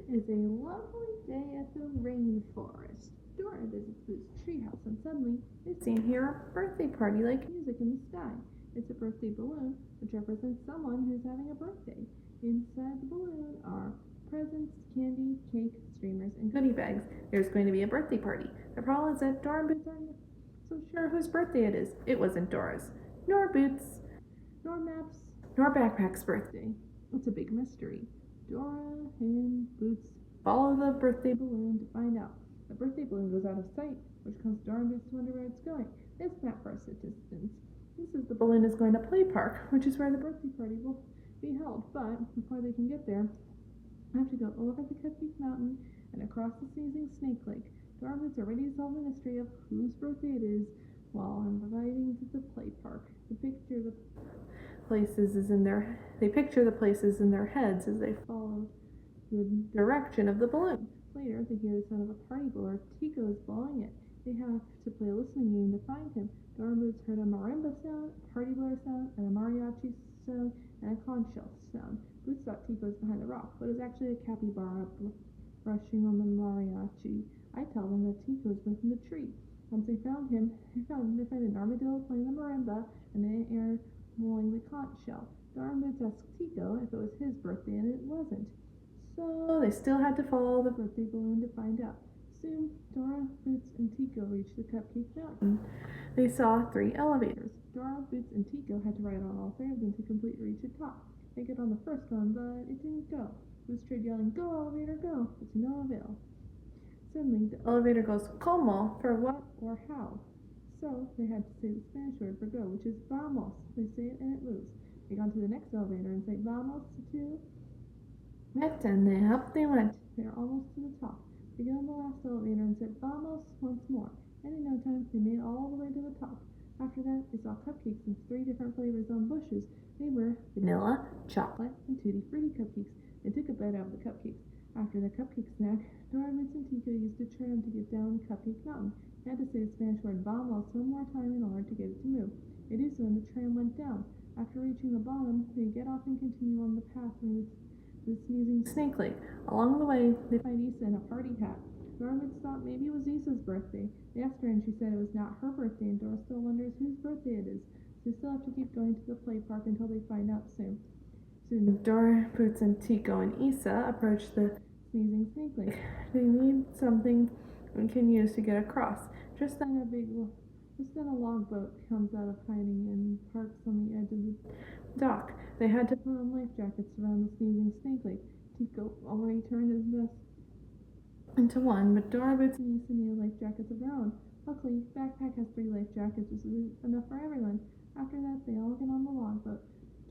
is a lovely day at the rainforest. Dora visits Boo's treehouse and suddenly they see and hear a birthday party like music in the sky. It's a birthday balloon which represents someone who's having a birthday. Inside the balloon are presents, candy, cake, streamers, and goodie bags. There's going to be a birthday party. The problem is that Dora and Boots aren't so sure whose birthday it is. It wasn't Dora's, nor Boots, nor Maps, nor Backpack's birthday. It's a big mystery. Dora and Boots follow the birthday balloon to find out. The birthday balloon goes out of sight, which causes Dora and Boots to wonder where it's going. This map for assistance. This is the balloon is going to Play Park, which is where the birthday party will be held. But before they can get there, I have to go over the Cupcake Mountain and across the sneezing Snake Lake. Dora and Boots are ready to solve the mystery of whose birthday it is while I'm arriving to the Play Park. They picture the places in their heads as they follow the direction of the balloon. Later, they hear the sound of a party blower. Tico is blowing it. They have to play a listening game to find him. Dora and Boots heard a marimba sound, a party blower sound, and a mariachi sound, and a conch shell sound. Boots thought Tico was behind the rock, but it was actually a capybara brushing on the mariachi. I tell them that Tico is within the tree. Once they find an armadillo playing the marimba and an air blowing the conch shell. Dora and Boots asked Tico if it was his birthday, and it wasn't. So they still had to follow the birthday balloon to find out. Soon, Dora, Boots, and Tico reached the Cupcake Mountain. They saw 3 elevators. Dora, Boots, and Tico had to ride on all 3 of them to completely reach the top. They got on the first one, but it didn't go. Boots tried yelling, "Go, elevator, go!" but to no avail. Suddenly, the elevator goes, "Como?" for what or how. So they had to say the Spanish word for go, which is vamos. They say it and it moves. They got to the next elevator and say vamos to Meta, and up they went. They were almost to the top. They got on the last elevator and said vamos once more. And in no time, they made it all the way to the top. After that, they saw cupcakes in 3 different flavors on bushes. They were vanilla, chocolate, and tutti frutti cupcakes. They took a bite out of the cupcakes. After the cupcake snack, Dora, Boots, and Tico used a tram to get down Cupcake Mountain. They had to say the Spanish word vamos one more time in order to get it to move. They do so and the tram went down. After reaching the bottom, they get off and continue on the path through the sneezing Snake Lake. Along the way, they find Issa in a party hat. Dora and Boots thought maybe it was Issa's birthday. They asked her and she said it was not her birthday, and Dora still wonders whose birthday it is. So they still have to keep going to the play park until they find out soon. Soon, Dora, Boots, and Tico and Issa approach the sneezing Snake Lake. They need something and can use to get across. Just then a log boat comes out of hiding and parks on the edge of the dock. They had to put on life jackets around the sneezing Snake Lake. Tico already turned his vest into one, but Dora, Boots, and Issa needed life jackets of their own. Luckily, Backpack has 3 life jackets, which is enough for everyone. After that, they all get on the log boat.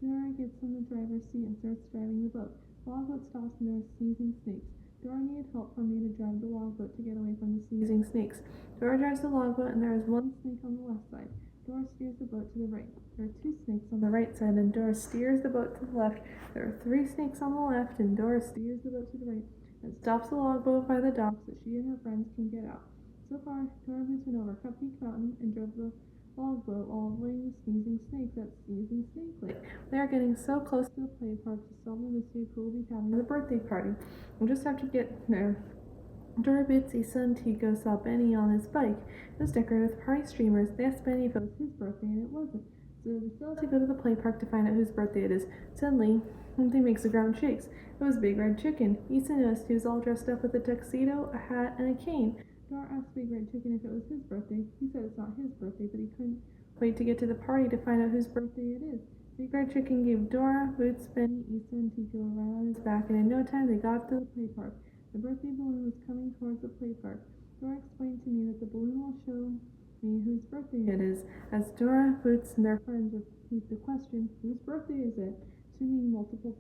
Dora gets on the driver's seat and starts driving the boat. The logboat stops and there are sneezing snakes. Dora needed help from me to drive the logboat to get away from the sneezing snakes. Dora drives the logboat and there is 1 snake on the left side. Dora steers the boat to the right. There are 2 snakes on the right side and Dora steers the boat to the left. There are 3 snakes on the left and Dora steers the boat to the right and stops the logboat by the dock so she and her friends can get out. So far, Dora and Boots went over Cupcake Mountain and drove the logboat while avoiding the sneezing snakes at Sneezing Snake Lake. They are getting so close to the play park to solve the mystery of who will be having the birthday party. We'll just have to get there. Dora, Boots, Issa, and Tico saw Benny on his bike. It was decorated with party streamers. They asked Benny if it was his birthday, and it wasn't. So they still have to go to the play park to find out whose birthday it is. Suddenly, something makes the ground shakes. It was Big Red Chicken. Issa noticed he was all dressed up with a tuxedo, a hat, and a cane. Dora asked Big Red Chicken if it was his birthday. He said it's not his birthday, but he couldn't wait to get to the party to find out whose birthday it is. Big Red Chicken gave Dora, Boots, Benny, Issa, and Tico a ride on his back, and in no time they got to the play park. The birthday balloon was coming towards the play park. Dora explained to me that the balloon will show me whose birthday it is. As Dora, Boots, and their friends repeat the question, "Whose birthday is it?" to me multiple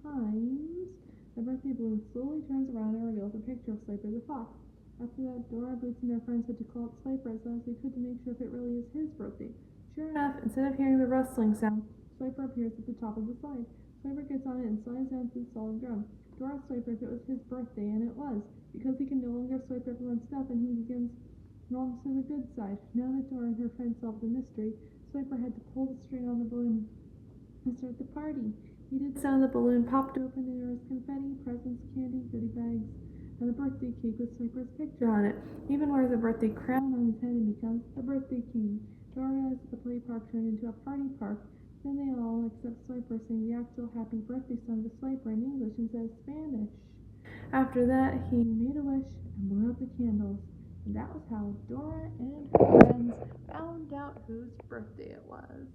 times, the birthday balloon slowly turns around and reveals a picture of Swiper the fox. After that, Dora, Boots, and their friends had to call up Swiper as loud as they could to make sure if it really is his birthday. Sure enough, instead of hearing the rustling sound, Swiper appears at the top of the slide. Swiper gets on it and slides down to the solid ground. Dora asked Swiper if it was his birthday, and it was. Because he can no longer swipe everyone's stuff, and he begins rolling to the good side. Now that Dora and her friends solved the mystery, Swiper had to pull the string on the balloon and start the party. He did so, the balloon popped open and there was confetti, presents, candy, goodie bags, and a birthday cake with Sniper's picture on it. He even wears a birthday crown on his head and becomes the birthday king. Dora at the play park turned into a party park. Then they all, except Sniper, sang the actual happy birthday song to Sniper in English instead of Spanish. After that, he made a wish and blew out the candles. And that was how Dora and her friends found out whose birthday it was.